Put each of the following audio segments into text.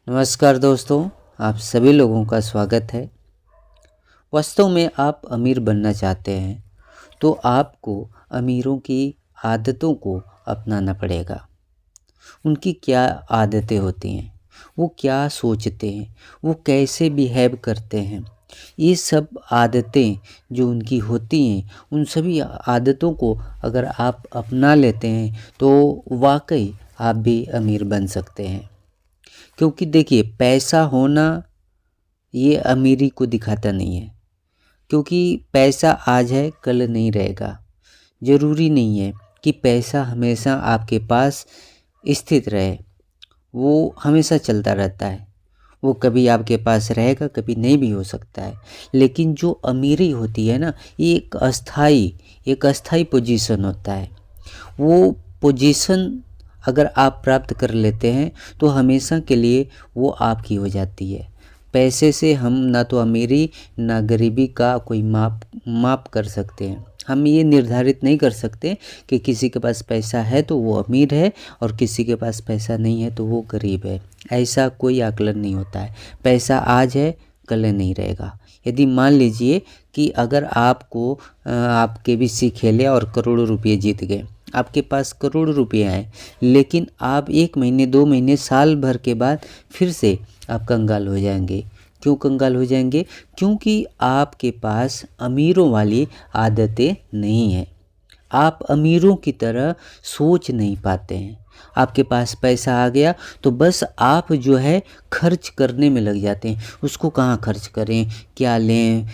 नमस्कार दोस्तों, आप सभी लोगों का स्वागत है। वास्तव में आप अमीर बनना चाहते हैं तो आपको अमीरों की आदतों को अपनाना पड़ेगा। उनकी क्या आदतें होती हैं, वो क्या सोचते हैं, वो कैसे बिहेव करते हैं, ये सब आदतें जो उनकी होती हैं, उन सभी आदतों को अगर आप अपना लेते हैं तो वाकई आप भी अमीर बन सकते हैं। क्योंकि देखिए, पैसा होना ये अमीरी को दिखाता नहीं है। क्योंकि पैसा आज है, कल नहीं रहेगा। ज़रूरी नहीं है कि पैसा हमेशा आपके पास स्थित रहे। वो हमेशा चलता रहता है। वो कभी आपके पास रहेगा, कभी नहीं भी हो सकता है। लेकिन जो अमीरी होती है ना, ये एक अस्थाई पोजीशन होता है। वो पोजीशन अगर आप प्राप्त कर लेते हैं तो हमेशा के लिए वो आपकी हो जाती है। पैसे से हम ना तो अमीरी ना गरीबी का कोई माप कर सकते हैं। हम ये निर्धारित नहीं कर सकते कि किसी के पास पैसा है तो वो अमीर है और किसी के पास पैसा नहीं है तो वो गरीब है। ऐसा कोई आकलन नहीं होता है। पैसा आज है, कल नहीं रहेगा। यदि मान लीजिए कि अगर आपको आप केबीसी खेले और करोड़ों रुपये जीत गए, आपके पास करोड़ रुपये आए, लेकिन आप 1 महीने 2 महीने साल भर के बाद फिर से आप कंगाल हो जाएंगे। क्यों कंगाल हो जाएंगे? क्योंकि आपके पास अमीरों वाली आदतें नहीं हैं। आप अमीरों की तरह सोच नहीं पाते हैं। आपके पास पैसा आ गया तो बस आप जो है खर्च करने में लग जाते हैं। उसको कहाँ खर्च करें, क्या लें,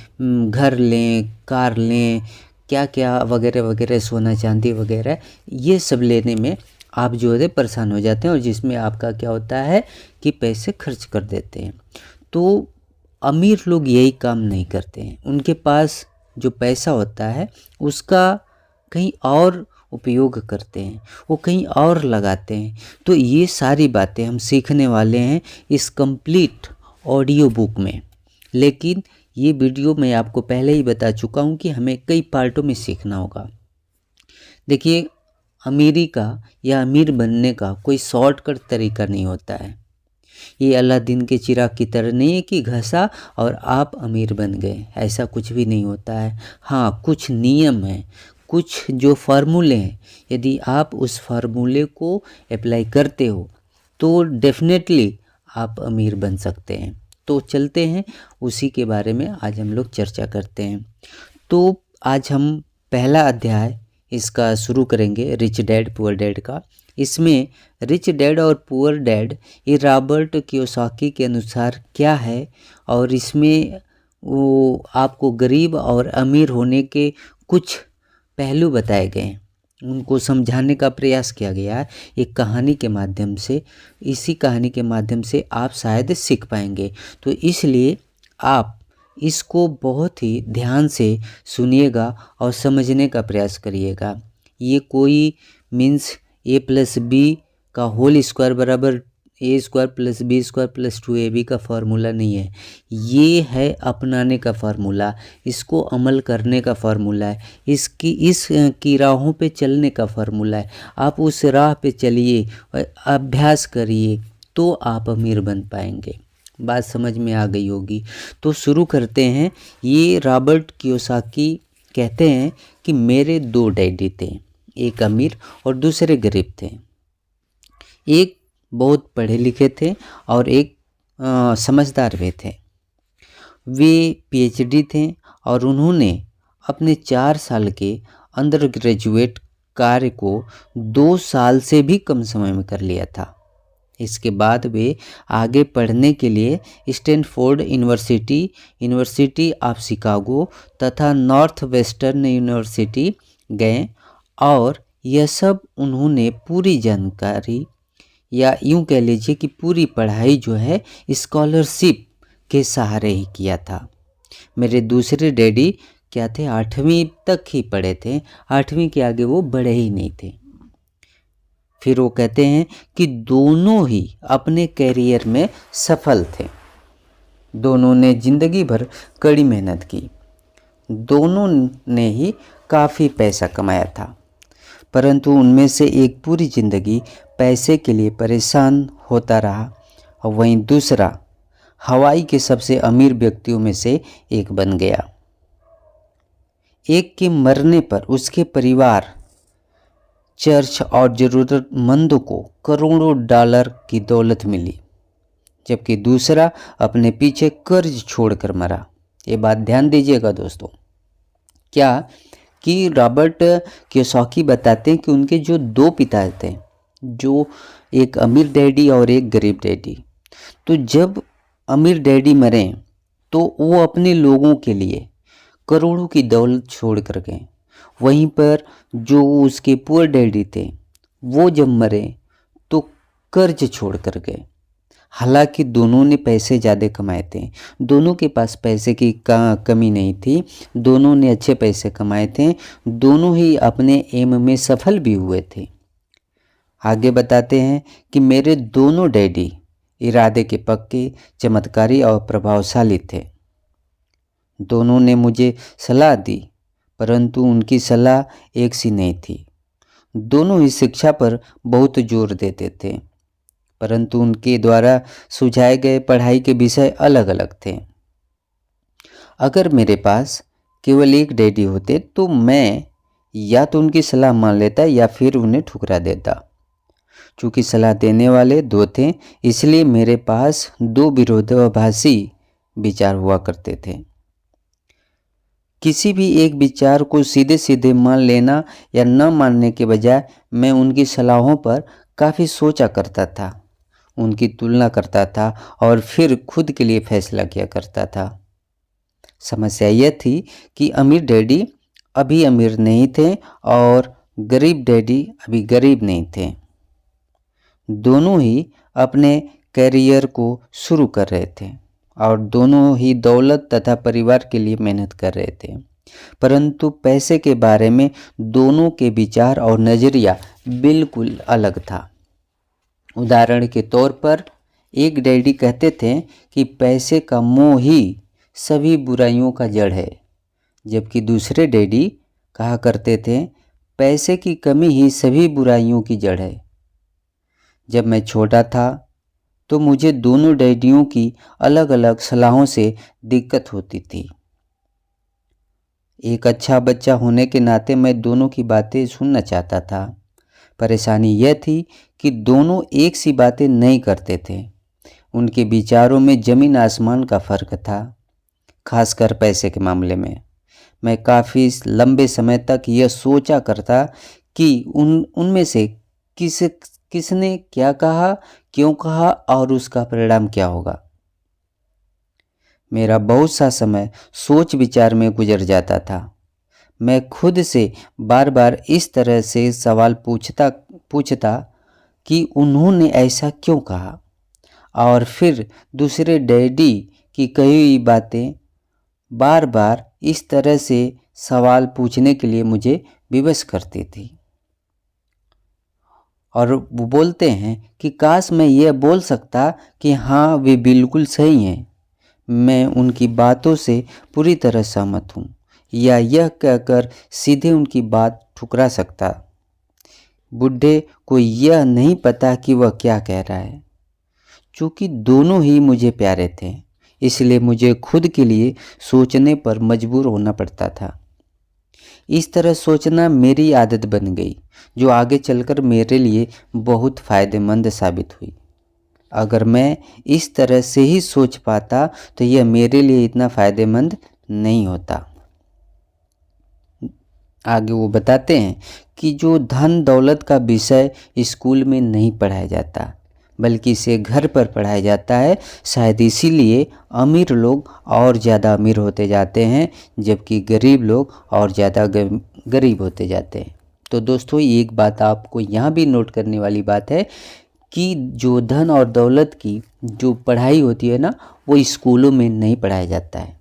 घर लें, कार लें, क्या क्या वगैरह वगैरह, सोना चांदी वगैरह, ये सब लेने में आप जो है परेशान हो जाते हैं और जिसमें आपका क्या होता है कि पैसे खर्च कर देते हैं। तो अमीर लोग यही काम नहीं करते हैं। उनके पास जो पैसा होता है उसका कहीं और उपयोग करते हैं, वो कहीं और लगाते हैं। तो ये सारी बातें हम सीखने वाले हैं इस कंप्लीट ऑडियो बुक में। लेकिन ये वीडियो मैं आपको पहले ही बता चुका हूँ कि हमें कई पार्टों में सीखना होगा। देखिए, अमीरी का या अमीर बनने का कोई शॉर्टकट तरीका नहीं होता है। ये अलादीन के चिराग की तरह नहीं है कि घसा और आप अमीर बन गए। ऐसा कुछ भी नहीं होता है। हाँ, कुछ नियम हैं, कुछ जो फार्मूले हैं। यदि आप उस फार्मूले को अप्लाई करते हो तो डेफिनेटली आप अमीर बन सकते हैं। तो चलते हैं, उसी के बारे में आज हम लोग चर्चा करते हैं। तो आज हम पहला अध्याय इसका शुरू करेंगे, रिच डैड पुअर डैड का। इसमें रिच डैड और पुअर डैड ये रॉबर्ट कियोसाकी के अनुसार क्या है, और इसमें वो आपको गरीब और अमीर होने के कुछ पहलू बताए गए हैं, उनको समझाने का प्रयास किया गया है एक कहानी के माध्यम से। इसी कहानी के माध्यम से आप शायद सीख पाएंगे। तो इसलिए आप इसको बहुत ही ध्यान से सुनिएगा और समझने का प्रयास करिएगा। ये कोई मीन्स a+b का होल स्क्वायर बराबर a² + b² + 2ab का फार्मूला नहीं है। ये है अपनाने का फार्मूला, इसको अमल करने का फार्मूला है, इसकी राहों पे चलने का फार्मूला है। आप उस राह पे चलिए, अभ्यास करिए, तो आप अमीर बन पाएंगे। बात समझ में आ गई होगी। तो शुरू करते हैं। ये रॉबर्ट कियोसाकी कहते हैं कि मेरे 2 डैडी थे, एक अमीर और दूसरे गरीब थे। एक बहुत पढ़े लिखे थे और एक समझदार भी थे। वे पीएचडी थे और उन्होंने अपने 4 साल के अंडर ग्रेजुएट कार्य को 2 साल से भी कम समय में कर लिया था। इसके बाद वे आगे पढ़ने के लिए Stanford university, university of Chicago तथा नॉर्थ वेस्टर्न यूनिवर्सिटी गए और यह सब उन्होंने पूरी जानकारी, या यूं कह लीजिए कि पूरी पढ़ाई जो है स्कॉलरशिप के सहारे ही किया था। मेरे दूसरे डैडी क्या थे, 8वीं तक ही पढ़े थे, 8वीं के आगे वो बढ़े ही नहीं थे। फिर वो कहते हैं कि दोनों ही अपने कैरियर में सफल थे। दोनों ने ज़िंदगी भर कड़ी मेहनत की। दोनों ने ही काफ़ी पैसा कमाया था, परंतु उनमें से एक पूरी ज़िंदगी पैसे के लिए परेशान होता रहा और वहीं दूसरा हवाई के सबसे अमीर व्यक्तियों में से एक बन गया। एक के मरने पर उसके परिवार, चर्च और ज़रूरतमंदों को करोड़ों डॉलर की दौलत मिली, जबकि दूसरा अपने पीछे कर्ज छोड़कर मरा। ये बात ध्यान दीजिएगा दोस्तों, क्या कि रॉबर्ट कियोसाकी बताते हैं कि उनके जो दो पिता थे, जो एक अमीर डैडी और एक गरीब डैडी, तो जब अमीर डैडी मरे तो वो अपने लोगों के लिए करोड़ों की दौलत छोड़ कर गए। वहीं पर जो उसके पुअर डैडी थे वो जब मरे तो कर्ज छोड़ कर गए। हालांकि दोनों ने पैसे ज़्यादा कमाए थे, दोनों के पास पैसे की कमी नहीं थी, दोनों ने अच्छे पैसे कमाए थे, दोनों ही अपने एम में सफल भी हुए थे। आगे बताते हैं कि मेरे दोनों डैडी इरादे के पक्के, चमत्कारी और प्रभावशाली थे। दोनों ने मुझे सलाह दी, परंतु उनकी सलाह एक सी नहीं थी। दोनों ही शिक्षा पर बहुत जोर देते थे, परंतु उनके द्वारा सुझाए गए पढ़ाई के विषय अलग अलग थे। अगर मेरे पास केवल एक डैडी होते तो मैं या तो उनकी सलाह मान लेता या फिर उन्हें ठुकरा देता। चूँकि सलाह देने वाले दो थे, इसलिए मेरे पास दो विरोधाभासी विचार हुआ करते थे। किसी भी एक विचार को सीधे सीधे मान लेना या न मानने के बजाय मैं उनकी सलाहों पर काफ़ी सोचा करता था, उनकी तुलना करता था और फिर खुद के लिए फैसला किया करता था। समस्या यह थी कि अमीर डैडी अभी अमीर नहीं थे और गरीब डैडी अभी गरीब नहीं थे। दोनों ही अपने करियर को शुरू कर रहे थे और दोनों ही दौलत तथा परिवार के लिए मेहनत कर रहे थे, परंतु पैसे के बारे में दोनों के विचार और नज़रिया बिल्कुल अलग था। उदाहरण के तौर पर एक डैडी कहते थे कि पैसे का मोह ही सभी बुराइयों का जड़ है, जबकि दूसरे डैडी कहा करते थे पैसे की कमी ही सभी बुराइयों की जड़ है। जब मैं छोटा था तो मुझे दोनों डैडियों की अलग अलग सलाहों से दिक्कत होती थी। एक अच्छा बच्चा होने के नाते मैं दोनों की बातें सुनना चाहता था। परेशानी यह थी कि दोनों एक सी बातें नहीं करते थे, उनके विचारों में ज़मीन आसमान का फ़र्क था, खासकर पैसे के मामले में। मैं काफ़ी लंबे समय तक यह सोचा करता कि उनमें से किसने क्या कहा, क्यों कहा और उसका परिणाम क्या होगा। मेरा बहुत सा समय सोच विचार में गुजर जाता था। मैं खुद से बार बार इस तरह से सवाल पूछता कि उन्होंने ऐसा क्यों कहा, और फिर दूसरे डैडी की कही हुई बातें बार बार इस तरह से सवाल पूछने के लिए मुझे विवश करती थी। और वो बोलते हैं कि काश मैं यह बोल सकता कि हाँ वे बिल्कुल सही हैं, मैं उनकी बातों से पूरी तरह सहमत हूँ, या यह कहकर सीधे उनकी बात ठुकरा सकता। बुढ़े को यह नहीं पता कि वह क्या कह रहा है। चूँकि दोनों ही मुझे प्यारे थे, इसलिए मुझे खुद के लिए सोचने पर मजबूर होना पड़ता था। इस तरह सोचना मेरी आदत बन गई, जो आगे चलकर मेरे लिए बहुत फ़ायदेमंद साबित हुई। अगर मैं इस तरह से ही सोच पाता तो यह मेरे लिए इतना फ़ायदेमंद नहीं होता। आगे वो बताते हैं कि जो धन दौलत का विषय स्कूल में नहीं पढ़ाया जाता, बल्कि इसे घर पर पढ़ाया जाता है। शायद इसीलिए अमीर लोग और ज़्यादा अमीर होते जाते हैं, जबकि गरीब लोग और ज़्यादा गरीब होते जाते हैं। तो दोस्तों, एक बात आपको यहाँ भी नोट करने वाली बात है कि जो धन और दौलत की जो पढ़ाई होती है ना, वो स्कूलों में नहीं पढ़ाया जाता है,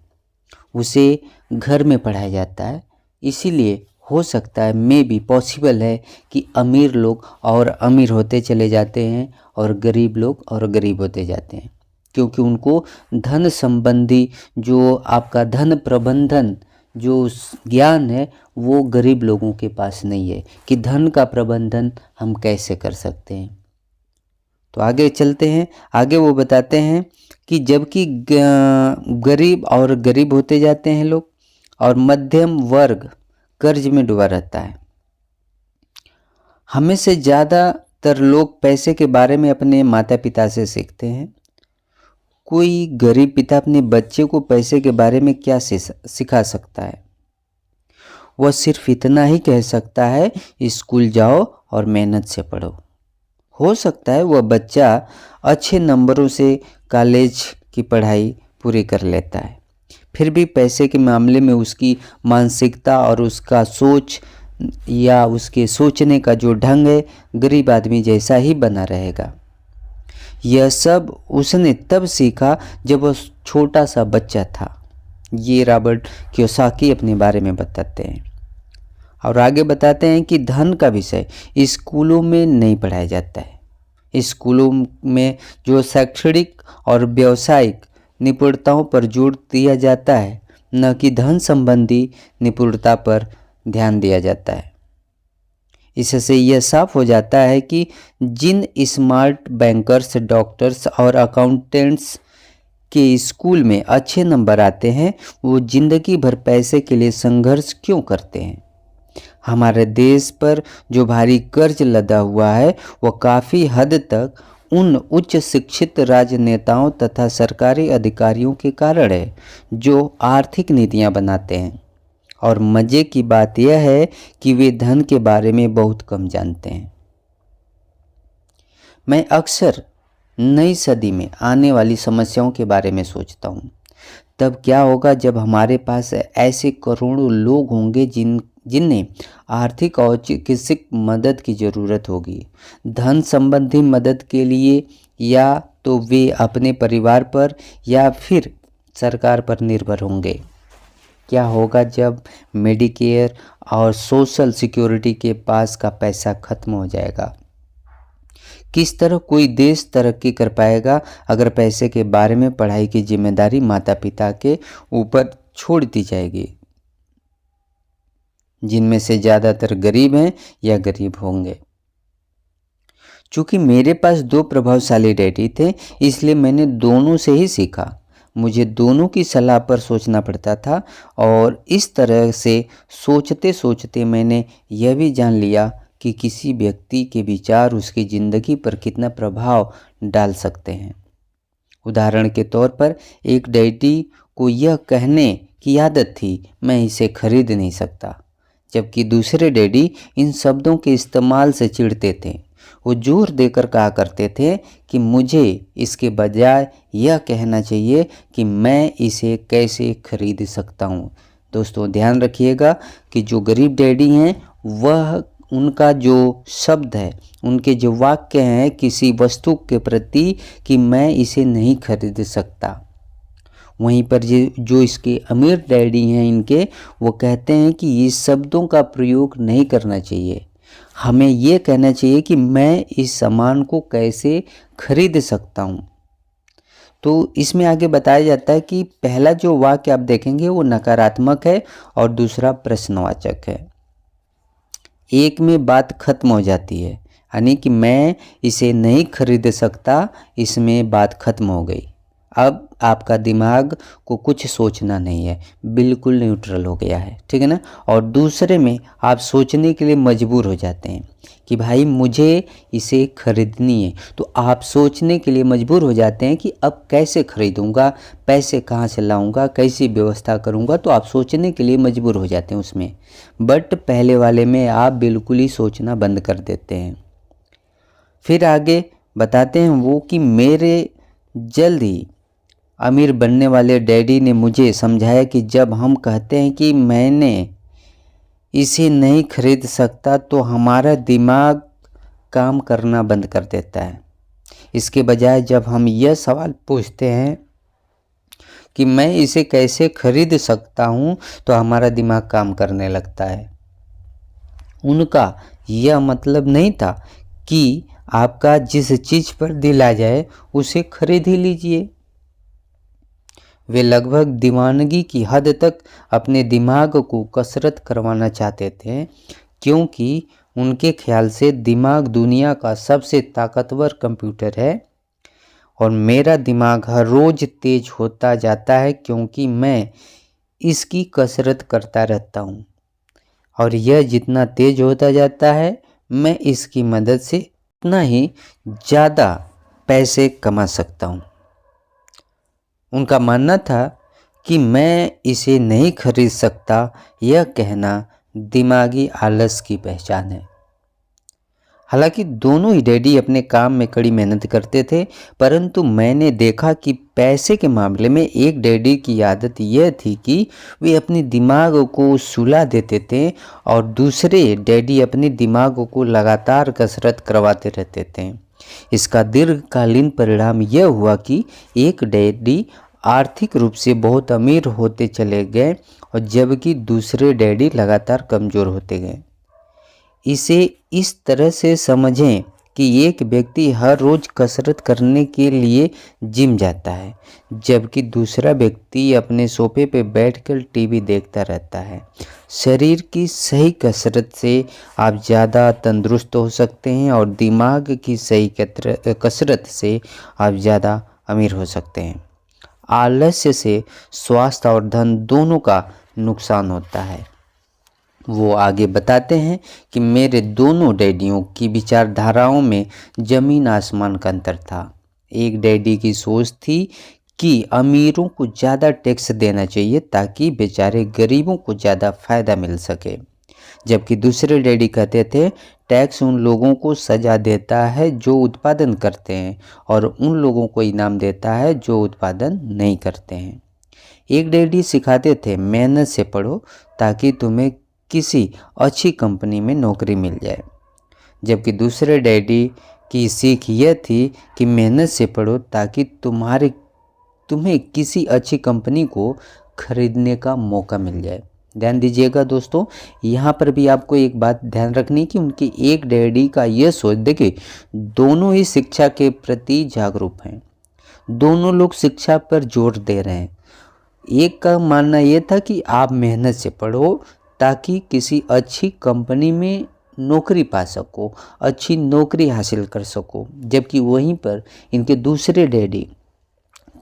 उसे घर में पढ़ाया जाता है। इसीलिए हो सकता है, मे बी पॉसिबल है कि अमीर लोग और अमीर होते चले जाते हैं और गरीब लोग और गरीब होते जाते हैं, क्योंकि उनको धन संबंधी जो आपका धन प्रबंधन जो ज्ञान है वो गरीब लोगों के पास नहीं है कि धन का प्रबंधन हम कैसे कर सकते हैं। तो आगे चलते हैं। आगे वो बताते हैं कि जबकि गरीब होते जाते हैं लोग और मध्यम वर्ग कर्ज में डूबा रहता है। हमें से ज़्यादातर लोग पैसे के बारे में अपने माता पिता से सीखते हैं। कोई गरीब पिता अपने बच्चे को पैसे के बारे में क्या सिखा सकता है? वह सिर्फ इतना ही कह सकता है, स्कूल जाओ और मेहनत से पढ़ो। हो सकता है वह बच्चा अच्छे नंबरों से कॉलेज की पढ़ाई पूरी कर लेता है, फिर भी पैसे के मामले में उसकी मानसिकता और उसका सोच या उसके सोचने का जो ढंग है गरीब आदमी जैसा ही बना रहेगा। यह सब उसने तब सीखा जब वह छोटा सा बच्चा था। ये रॉबर्ट कियोसाकी अपने बारे में बताते हैं। और आगे बताते हैं कि धन का विषय स्कूलों में नहीं पढ़ाया जाता है। स्कूलों में जो शैक्षणिक और व्यावसायिक निपुणताओं पर जोर दिया जाता है, न कि धन संबंधी निपुणता पर ध्यान दिया जाता है। इससे यह साफ हो जाता है कि जिन स्मार्ट बैंकर्स, डॉक्टर्स और अकाउंटेंट्स के स्कूल में अच्छे नंबर आते हैं, वो जिंदगी भर पैसे के लिए संघर्ष क्यों करते हैं? हमारे देश पर जो भारी कर्ज लदा हुआ है वह काफ़ी हद तक उन उच्च शिक्षित राजनेताओं तथा सरकारी अधिकारियों के कारण है जो आर्थिक नीतियां बनाते हैं। और मज़े की बात यह है कि वे धन के बारे में बहुत कम जानते हैं। मैं अक्सर नई सदी में आने वाली समस्याओं के बारे में सोचता हूँ। तब क्या होगा जब हमारे पास ऐसे करोड़ों लोग होंगे जिन्हें आर्थिक और चिकित्सक मदद की ज़रूरत होगी। धन संबंधी मदद के लिए या तो वे अपने परिवार पर या फिर सरकार पर निर्भर होंगे। क्या होगा जब मेडिकेयर और सोशल सिक्योरिटी के पास का पैसा खत्म हो जाएगा? किस तरह कोई देश तरक्की कर पाएगा अगर पैसे के बारे में पढ़ाई की जिम्मेदारी माता पिता के ऊपर छोड़ दी जाएगी, जिनमें से ज़्यादातर गरीब हैं या गरीब होंगे? चूँकि मेरे पास दो प्रभावशाली डैडी थे, इसलिए मैंने दोनों से ही सीखा। मुझे दोनों की सलाह पर सोचना पड़ता था और इस तरह से सोचते सोचते मैंने यह भी जान लिया कि किसी व्यक्ति के विचार उसकी ज़िंदगी पर कितना प्रभाव डाल सकते हैं। उदाहरण के तौर पर एक डैडी को यह कहने की आदत थी, मैं इसे खरीद नहीं सकता, जबकि दूसरे डैडी इन शब्दों के इस्तेमाल से चिढ़ते थे। वो जोर देकर कहा करते थे कि मुझे इसके बजाय यह कहना चाहिए कि मैं इसे कैसे खरीद सकता हूँ। दोस्तों ध्यान रखिएगा कि जो गरीब डैडी हैं वह उनका जो शब्द है, उनके जो वाक्य हैं किसी वस्तु के प्रति कि मैं इसे नहीं खरीद सकता। वहीं पर जो इसके अमीर डैडी हैं इनके, वो कहते हैं कि इस शब्दों का प्रयोग नहीं करना चाहिए। हमें ये कहना चाहिए कि मैं इस सामान को कैसे खरीद सकता हूँ। तो इसमें आगे बताया जाता है कि पहला जो वाक्य आप देखेंगे वो नकारात्मक है और दूसरा प्रश्नवाचक है। एक में बात खत्म हो जाती है, यानी कि मैं इसे नहीं खरीद सकता, इसमें बात खत्म हो गई। अब आपका दिमाग को कुछ सोचना नहीं है, बिल्कुल न्यूट्रल हो गया है, ठीक है ना। और दूसरे में आप सोचने के लिए मजबूर हो जाते हैं कि भाई मुझे इसे खरीदनी है, तो आप सोचने के लिए मजबूर हो जाते हैं कि अब कैसे खरीदूंगा, पैसे कहाँ से लाऊंगा, कैसी व्यवस्था करूंगा, तो आप सोचने के लिए मजबूर हो जाते हैं उसमें। बट पहले वाले में आप बिल्कुल ही सोचना बंद कर देते हैं। फिर आगे बताते हैं वो कि मेरे जल्द ही अमीर बनने वाले डैडी ने मुझे समझाया कि जब हम कहते हैं कि मैंने इसे नहीं खरीद सकता, तो हमारा दिमाग काम करना बंद कर देता है। इसके बजाय जब हम यह सवाल पूछते हैं कि मैं इसे कैसे खरीद सकता हूँ, तो हमारा दिमाग काम करने लगता है। उनका यह मतलब नहीं था कि आपका जिस चीज़ पर दिल आ जाए उसे खरीद ही लीजिए। वे लगभग दीवानगी की हद तक अपने दिमाग को कसरत करवाना चाहते थे, क्योंकि उनके ख्याल से दिमाग दुनिया का सबसे ताकतवर कंप्यूटर है और मेरा दिमाग हर रोज़ तेज होता जाता है क्योंकि मैं इसकी कसरत करता रहता हूँ और यह जितना तेज होता जाता है मैं इसकी मदद से उतना ही ज़्यादा पैसे कमा सकता हूँ। उनका मानना था कि मैं इसे नहीं खरीद सकता, यह कहना दिमागी आलस की पहचान है। हालांकि दोनों ही डैडी अपने काम में कड़ी मेहनत करते थे, परंतु मैंने देखा कि पैसे के मामले में एक डैडी की आदत यह थी कि वे अपने दिमाग को सुला देते थे और दूसरे डैडी अपने दिमाग को लगातार कसरत करवाते रहते थे। इसका दीर्घकालीन परिणाम यह हुआ कि एक डैडी आर्थिक रूप से बहुत अमीर होते चले गए और जबकि दूसरे डैडी लगातार कमज़ोर होते गए। इसे इस तरह से समझें कि एक व्यक्ति हर रोज़ कसरत करने के लिए जिम जाता है जबकि दूसरा व्यक्ति अपने सोफे पर बैठकर टीवी देखता रहता है। शरीर की सही कसरत से आप ज़्यादा तंदुरुस्त हो सकते हैं और दिमाग की सही कसरत से आप ज़्यादा अमीर हो सकते हैं। आलस्य से स्वास्थ्य और धन दोनों का नुकसान होता है। वो आगे बताते हैं कि मेरे दोनों डैडियों की विचारधाराओं में ज़मीन आसमान का अंतर था। एक डैडी की सोच थी कि अमीरों को ज़्यादा टैक्स देना चाहिए ताकि बेचारे गरीबों को ज़्यादा फ़ायदा मिल सके, जबकि दूसरे डैडी कहते थे टैक्स उन लोगों को सज़ा देता है जो उत्पादन करते हैं और उन लोगों को इनाम देता है जो उत्पादन नहीं करते हैं। एक डैडी सिखाते थे मेहनत से पढ़ो ताकि तुम्हें किसी अच्छी कंपनी में नौकरी मिल जाए, जबकि दूसरे डैडी की सीख यह थी कि मेहनत से पढ़ो ताकि तुम्हें किसी अच्छी कंपनी को खरीदने का मौका मिल जाए। ध्यान दीजिएगा दोस्तों, यहाँ पर भी आपको एक बात ध्यान रखनी कि उनके एक डैडी का यह सोच, देखिए दोनों ही शिक्षा के प्रति जागरूक हैं, दोनों लोग शिक्षा पर जोर दे रहे हैं। एक का मानना यह था कि आप मेहनत से पढ़ो ताकि किसी अच्छी कंपनी में नौकरी पा सको, अच्छी नौकरी हासिल कर सको, जबकि वहीं पर इनके दूसरे डैडी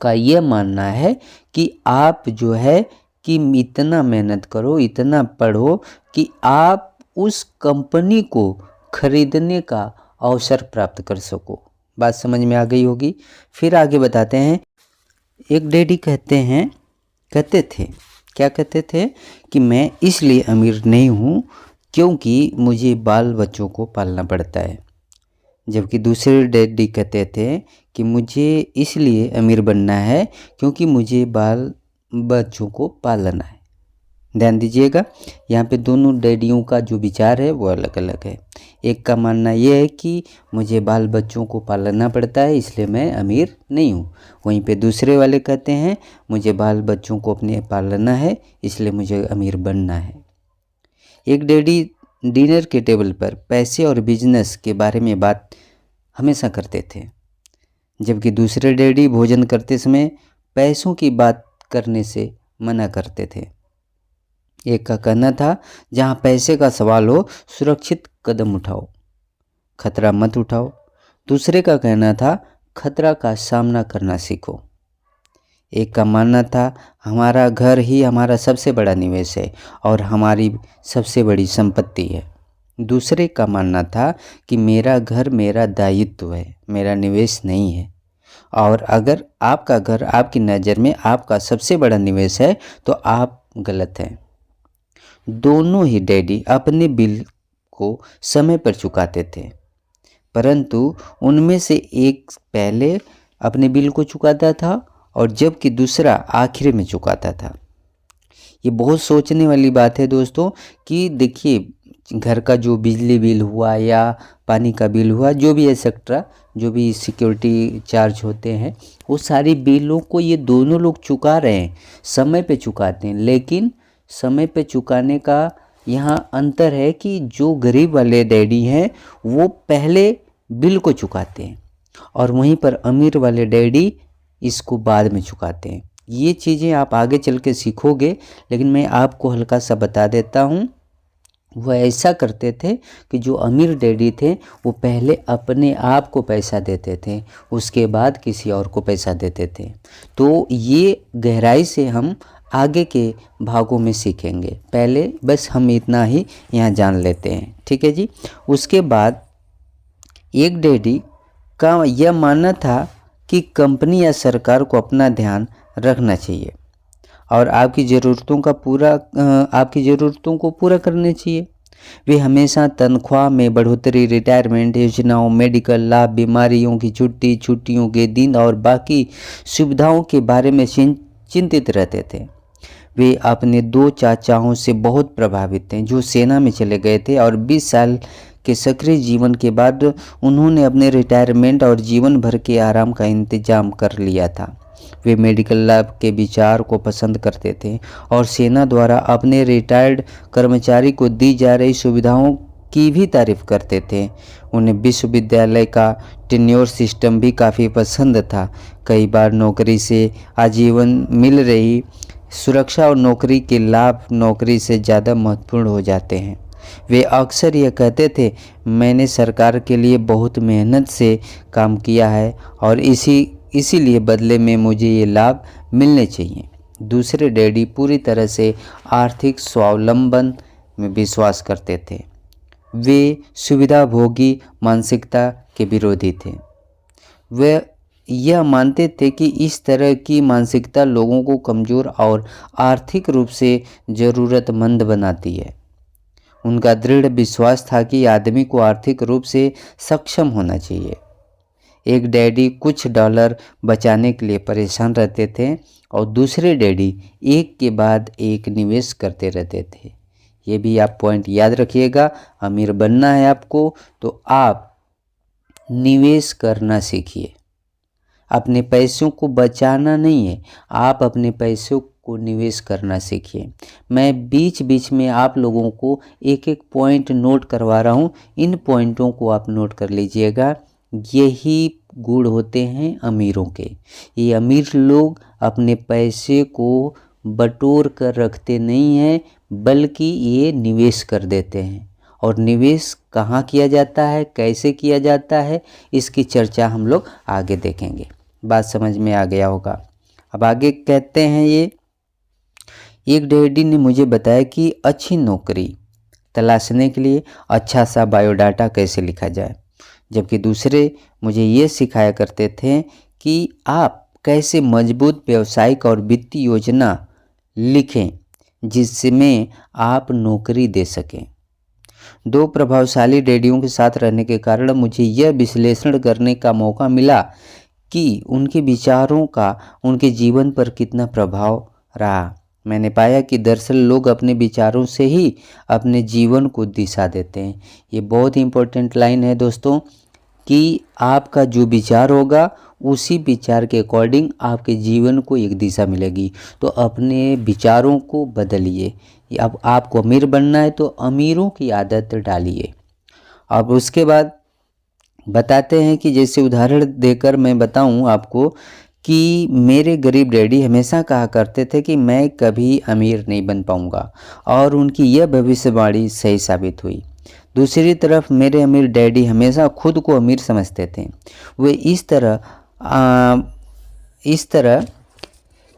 का यह मानना है कि आप जो है कि इतना मेहनत करो, इतना पढ़ो कि आप उस कंपनी को खरीदने का अवसर प्राप्त कर सको। बात समझ में आ गई होगी। फिर आगे बताते हैं, एक डैडी कहते थे क्या कहते थे कि मैं इसलिए अमीर नहीं हूँ क्योंकि मुझे बाल बच्चों को पालना पड़ता है, जबकि दूसरे डैडी कहते थे कि मुझे इसलिए अमीर बनना है क्योंकि मुझे बाल बच्चों को पालना है। ध्यान दीजिएगा, यहाँ पे दोनों डैडियों का जो विचार है वो अलग अलग है। एक का मानना यह है कि मुझे बाल बच्चों को पालना पड़ता है इसलिए मैं अमीर नहीं हूँ, वहीं पे दूसरे वाले कहते हैं मुझे बाल बच्चों को अपने पालना है इसलिए मुझे अमीर बनना है। एक डैडी डिनर के टेबल पर पैसे और बिजनेस के बारे में बात हमेशा करते थे, जबकि दूसरे डैडी भोजन करते समय पैसों की बात करने से मना करते थे। एक का कहना था जहाँ पैसे का सवाल हो सुरक्षित कदम उठाओ, खतरा मत उठाओ। दूसरे का कहना था खतरा का सामना करना सीखो। एक का मानना था हमारा घर ही हमारा सबसे बड़ा निवेश है और हमारी सबसे बड़ी संपत्ति है। दूसरे का मानना था कि मेरा घर मेरा दायित्व है, मेरा निवेश नहीं है। और अगर आपका घर आपकी नज़र में आपका सबसे बड़ा निवेश है तो आप गलत हैं। दोनों ही डैडी अपने बिल को समय पर चुकाते थे, परंतु उनमें से एक पहले अपने बिल को चुकाता था और जबकि दूसरा आखिर में चुकाता था। ये बहुत सोचने वाली बात है दोस्तों कि देखिए घर का जो बिजली बिल हुआ या पानी का बिल हुआ, जो भी एक्सेट्रा जो भी सिक्योरिटी चार्ज होते हैं, वो सारी बिलों को ये दोनों लोग चुका रहे हैं, समय पे चुकाते हैं। लेकिन समय पे चुकाने का यहाँ अंतर है कि जो गरीब वाले डैडी हैं वो पहले बिल को चुकाते हैं और वहीं पर अमीर वाले डैडी इसको बाद में चुकाते हैं। ये चीज़ें आप आगे चल के सीखोगे, लेकिन मैं आपको हल्का सा बता देता हूँ वो ऐसा करते थे कि जो अमीर डैडी थे वो पहले अपने आप को पैसा देते थे, उसके बाद किसी और को पैसा देते थे। तो ये गहराई से हम आगे के भागों में सीखेंगे, पहले बस हम इतना ही यहाँ जान लेते हैं, ठीक है जी। उसके बाद एक डैडी का यह मानना था कि कंपनी या सरकार को अपना ध्यान रखना चाहिए और आपकी ज़रूरतों को पूरा करना चाहिए। वे हमेशा तनख्वाह में बढ़ोतरी, रिटायरमेंट योजनाओं, मेडिकल लाभ, बीमारियों की छुट्टी, छुट्टियों के दिन और बाकी सुविधाओं के बारे में चिंतित रहते थे। वे अपने 2 चाचाओं से बहुत प्रभावित थे जो सेना में चले गए थे और 20 साल के सक्रिय जीवन के बाद उन्होंने अपने रिटायरमेंट और जीवन भर के आराम का इंतजाम कर लिया था। वे मेडिकल लाभ के विचार को पसंद करते थे और सेना द्वारा अपने रिटायर्ड कर्मचारी को दी जा रही सुविधाओं की भी तारीफ करते थे। उन्हें विश्वविद्यालय का टेन्योर सिस्टम भी काफ़ी पसंद था। कई बार नौकरी से आजीवन मिल रही सुरक्षा और नौकरी के लाभ नौकरी से ज़्यादा महत्वपूर्ण हो जाते हैं। वे अक्सर यह कहते थे, मैंने सरकार के लिए बहुत मेहनत से काम किया है और इसीलिए बदले में मुझे ये लाभ मिलने चाहिए। दूसरे डैडी पूरी तरह से आर्थिक स्वावलंबन में विश्वास करते थे। वे सुविधाभोगी मानसिकता के विरोधी थे। वे यह मानते थे कि इस तरह की मानसिकता लोगों को कमज़ोर और आर्थिक रूप से ज़रूरतमंद बनाती है। उनका दृढ़ विश्वास था कि आदमी को आर्थिक रूप से सक्षम होना चाहिए। एक डैडी कुछ डॉलर बचाने के लिए परेशान रहते थे और दूसरे डैडी एक के बाद एक निवेश करते रहते थे। ये भी आप पॉइंट याद रखिएगा। अमीर बनना है आपको तो आप निवेश करना सीखिए। अपने पैसों को बचाना नहीं है, आप अपने पैसों को निवेश करना सीखिए। मैं बीच बीच में आप लोगों को एक एक पॉइंट नोट करवा रहा हूँ, इन पॉइंटों को आप नोट कर लीजिएगा। यही गुण होते हैं अमीरों के। ये अमीर लोग अपने पैसे को बटोर कर रखते नहीं हैं, बल्कि ये निवेश कर देते हैं। और निवेश कहाँ किया जाता है, कैसे किया जाता है, इसकी चर्चा हम लोग आगे देखेंगे। बात समझ में आ गया होगा। अब आगे कहते हैं ये, एक डैडी ने मुझे बताया कि अच्छी नौकरी तलाशने के लिए अच्छा सा बायोडाटा कैसे लिखा जाए, जबकि दूसरे मुझे ये सिखाया करते थे कि आप कैसे मजबूत व्यावसायिक और वित्तीय योजना लिखें जिसमें आप नौकरी दे सकें। 2 प्रभावशाली डैडियों के साथ रहने के कारण मुझे यह विश्लेषण करने का मौका मिला कि उनके विचारों का उनके जीवन पर कितना प्रभाव रहा। मैंने पाया कि दरअसल लोग अपने विचारों से ही अपने जीवन को दिशा देते हैं। ये बहुत ही इम्पोर्टेंट लाइन है दोस्तों, कि आपका जो विचार होगा उसी विचार के अकॉर्डिंग आपके जीवन को एक दिशा मिलेगी। तो अपने विचारों को बदलिए। अब आपको अमीर बनना है तो अमीरों की आदत डालिए। अब उसके बाद बताते हैं कि जैसे उदाहरण देकर मैं बताऊं आपको कि मेरे गरीब डैडी हमेशा कहा करते थे कि मैं कभी अमीर नहीं बन पाऊंगा, और उनकी यह भविष्यवाणी सही साबित हुई। दूसरी तरफ मेरे अमीर डैडी हमेशा खुद को अमीर समझते थे। वे इस तरह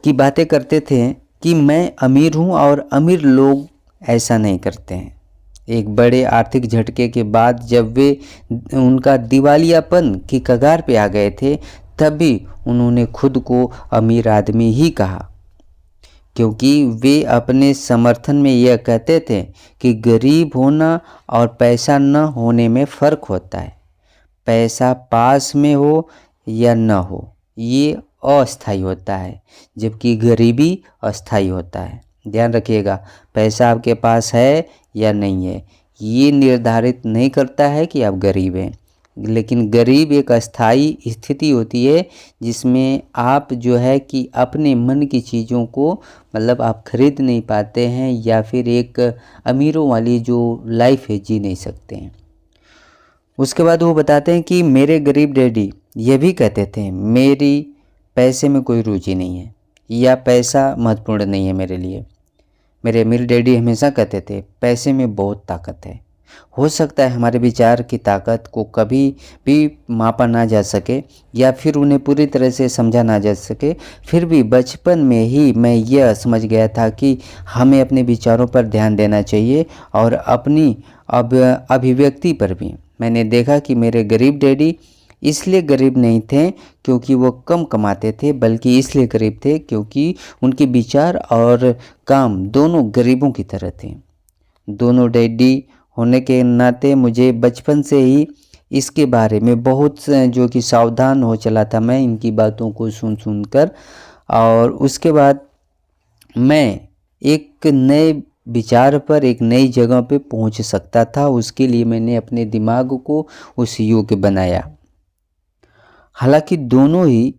की बातें करते थे कि मैं अमीर हूं और अमीर लोग ऐसा नहीं करते हैं। एक बड़े आर्थिक झटके के बाद जब वे उनका दिवालियापन की कगार पे आ गए थे, तभी उन्होंने खुद को अमीर आदमी ही कहा, क्योंकि वे अपने समर्थन में यह कहते थे कि गरीब होना और पैसा न होने में फ़र्क होता है। पैसा पास में हो या न हो ये अस्थायी होता है, जबकि गरीबी अस्थायी होता है। ध्यान रखिएगा, पैसा आपके पास है या नहीं है ये निर्धारित नहीं करता है कि आप गरीब हैं, लेकिन गरीब एक अस्थायी स्थिति होती है जिसमें आप जो है कि अपने मन की चीज़ों को मतलब आप खरीद नहीं पाते हैं, या फिर एक अमीरों वाली जो लाइफ है जी नहीं सकते हैं। उसके बाद वो बताते हैं कि मेरे गरीब डैडी ये भी कहते थे मेरी पैसे में कोई रुचि नहीं है या पैसा महत्वपूर्ण नहीं है मेरे लिए। मेरे अमीर डैडी हमेशा कहते थे पैसे में बहुत ताकत है। हो सकता है हमारे विचार की ताकत को कभी भी मापा ना जा सके या फिर उन्हें पूरी तरह से समझा ना जा सके, फिर भी बचपन में ही मैं यह समझ गया था कि हमें अपने विचारों पर ध्यान देना चाहिए और अपनी अभिव्यक्ति पर भी। मैंने देखा कि मेरे गरीब डैडी इसलिए गरीब नहीं थे क्योंकि वो कम कमाते थे, बल्कि इसलिए गरीब थे क्योंकि उनके विचार और काम दोनों गरीबों की तरह थे। दोनों डैडी होने के नाते मुझे बचपन से ही इसके बारे में बहुत जो कि सावधान हो चला था मैं इनकी बातों को सुन कर। और उसके बाद मैं एक नए विचार पर, एक नई जगह पे पहुंच सकता था। उसके लिए मैंने अपने दिमाग को उस योग्य बनाया। हालांकि दोनों ही,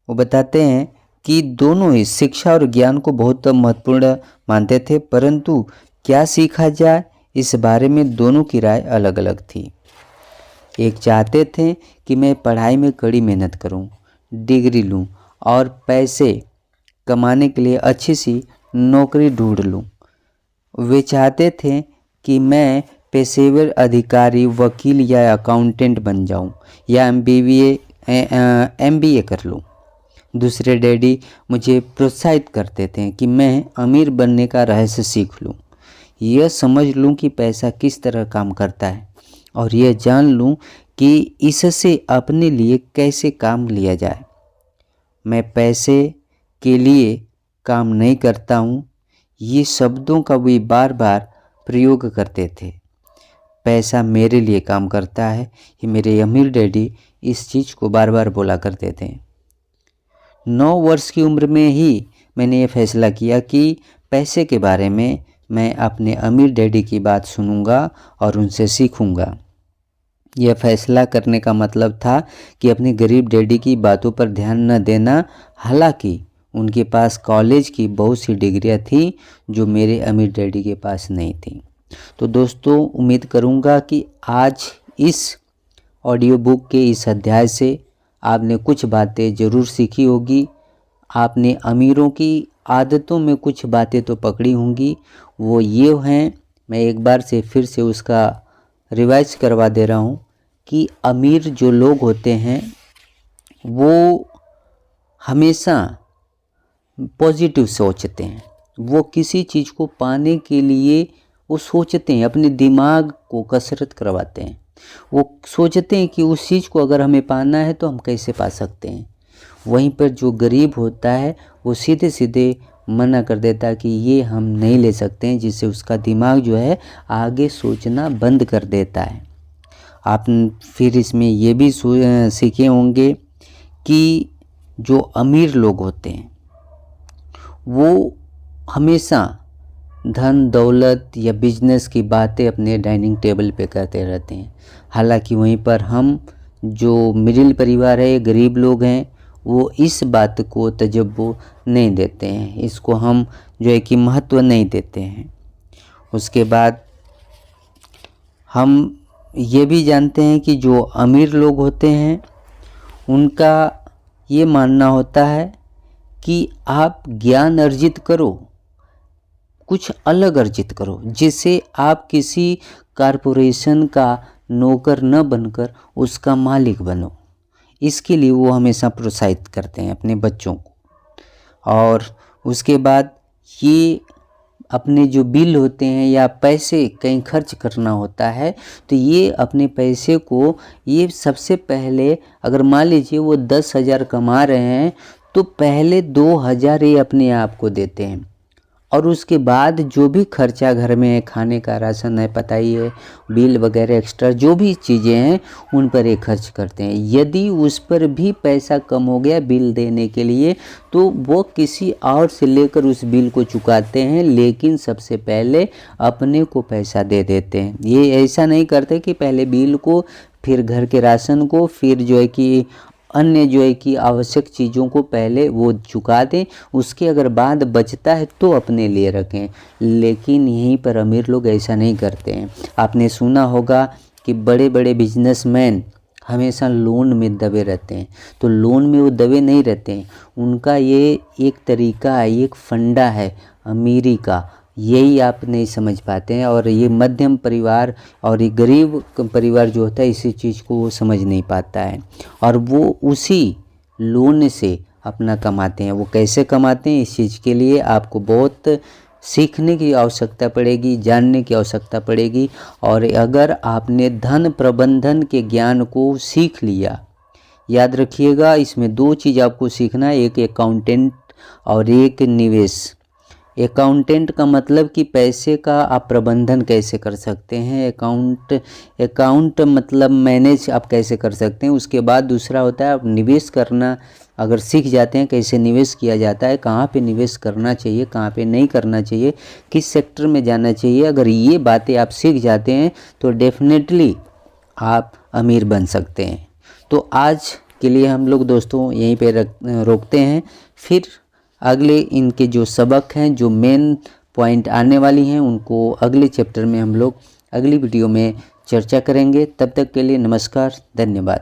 वो बताते हैं कि दोनों ही शिक्षा और ज्ञान को बहुत महत्वपूर्ण मानते थे, परंतु क्या सीखा जाए इस बारे में दोनों की राय अलग अलग थी। एक चाहते थे कि मैं पढ़ाई में कड़ी मेहनत करूं, डिग्री लूं और पैसे कमाने के लिए अच्छी सी नौकरी ढूंढ लूं। वे चाहते थे कि मैं पेशेवर अधिकारी, वकील या अकाउंटेंट बन जाऊं या MBA कर लूं। दूसरे डैडी मुझे प्रोत्साहित करते थे कि मैं अमीर बनने का रहस्य सीख लूं, यह समझ लूं कि पैसा किस तरह काम करता है और यह जान लूं कि इससे अपने लिए कैसे काम लिया जाए। मैं पैसे के लिए काम नहीं करता हूं, ये शब्दों का वे बार बार प्रयोग करते थे। पैसा मेरे लिए काम करता है, ये मेरे अमीर डैडी इस चीज़ को बार बार बोला करते थे। 9 वर्ष की उम्र में ही मैंने ये फैसला किया कि पैसे के बारे में मैं अपने अमीर डैडी की बात सुनूंगा और उनसे सीखूंगा। यह फैसला करने का मतलब था कि अपने गरीब डैडी की बातों पर ध्यान न देना। हालांकि उनके पास कॉलेज की बहुत सी डिग्रियां थी जो मेरे अमीर डैडी के पास नहीं थी। तो दोस्तों, उम्मीद करूंगा कि आज इस ऑडियो बुक के इस अध्याय से आपने कुछ बातें ज़रूर सीखी होगी। आपने अमीरों की आदतों में कुछ बातें तो पकड़ी होंगी। वो ये हैं, मैं एक बार से फिर से उसका रिवाइज करवा दे रहा हूँ कि अमीर जो लोग होते हैं वो हमेशा पॉजिटिव सोचते हैं। वो किसी चीज़ को पाने के लिए वो सोचते हैं, अपने दिमाग को कसरत करवाते हैं। वो सोचते हैं कि उस चीज़ को अगर हमें पाना है तो हम कैसे पा सकते हैं। वहीं पर जो गरीब होता है वो सीधे सीधे मना कर देता है कि ये हम नहीं ले सकते हैं, जिससे उसका दिमाग जो है आगे सोचना बंद कर देता है। आप फिर इसमें ये भी सीखे होंगे कि जो अमीर लोग होते हैं वो हमेशा धन दौलत या बिजनेस की बातें अपने डाइनिंग टेबल पे करते रहते हैं। हालांकि वहीं पर हम जो मिडिल परिवार है, गरीब लोग हैं, वो इस बात को तजब्बो नहीं देते हैं, इसको हम जो है कि महत्व नहीं देते हैं। उसके बाद हम ये भी जानते हैं कि जो अमीर लोग होते हैं उनका ये मानना होता है कि आप ज्ञान अर्जित करो, कुछ अलग अर्जित करो, जिससे आप किसी कारपोरेशन का नौकर न बनकर उसका मालिक बनो। इसके लिए वो हमेशा प्रोत्साहित करते हैं अपने बच्चों को। और उसके बाद ये अपने जो बिल होते हैं या पैसे कहीं खर्च करना होता है तो ये अपने पैसे को ये सबसे पहले, अगर मान लीजिए वो 10,000 कमा रहे हैं तो पहले 2,000 ये अपने आप को देते हैं और उसके बाद जो भी खर्चा घर में है, खाने का राशन है, पता ही है, बिल वगैरह एक्स्ट्रा जो भी चीज़ें हैं उन पर ये खर्च करते हैं। यदि उस पर भी पैसा कम हो गया बिल देने के लिए तो वो किसी और से लेकर उस बिल को चुकाते हैं, लेकिन सबसे पहले अपने को पैसा दे देते हैं। ये ऐसा नहीं करते कि पहले बिल को, फिर घर के राशन को, फिर जो है कि अन्य जो है कि आवश्यक चीज़ों को पहले वो चुका दें, उसके अगर बाद बचता है तो अपने लिए रखें। लेकिन यहीं पर अमीर लोग ऐसा नहीं करते हैं। आपने सुना होगा कि बड़े बड़े बिजनेसमैन हमेशा लोन में दबे रहते हैं। तो लोन में वो दबे नहीं रहते हैं, उनका ये एक तरीका है, एक फंडा है अमीरी का यही आप नहीं समझ पाते हैं। और ये मध्यम परिवार और ये गरीब परिवार जो होता है इसी चीज़ को वो समझ नहीं पाता है, और वो उसी लोन से अपना कमाते हैं। वो कैसे कमाते हैं, इस चीज़ के लिए आपको बहुत सीखने की आवश्यकता पड़ेगी, जानने की आवश्यकता पड़ेगी। और अगर आपने धन प्रबंधन के ज्ञान को सीख लिया, याद रखिएगा इसमें 2 चीज़ आपको सीखना है, एक अकाउंटेंट और एक निवेश। अकाउंटेंट का मतलब कि पैसे का आप प्रबंधन कैसे कर सकते हैं, अकाउंट मतलब मैनेज आप कैसे कर सकते हैं। उसके बाद दूसरा होता है आप निवेश करना अगर सीख जाते हैं, कैसे निवेश किया जाता है, कहाँ पे निवेश करना चाहिए, कहाँ पे नहीं करना चाहिए, किस सेक्टर में जाना चाहिए। अगर ये बातें आप सीख जाते हैं तो डेफिनेटली आप अमीर बन सकते हैं। तो आज के लिए हम लोग दोस्तों यहीं पे रोकते हैं। फिर अगले इनके जो सबक हैं, जो मेन पॉइंट आने वाली हैं, उनको अगले चैप्टर में हम लोग अगली वीडियो में चर्चा करेंगे। तब तक के लिए नमस्कार, धन्यवाद।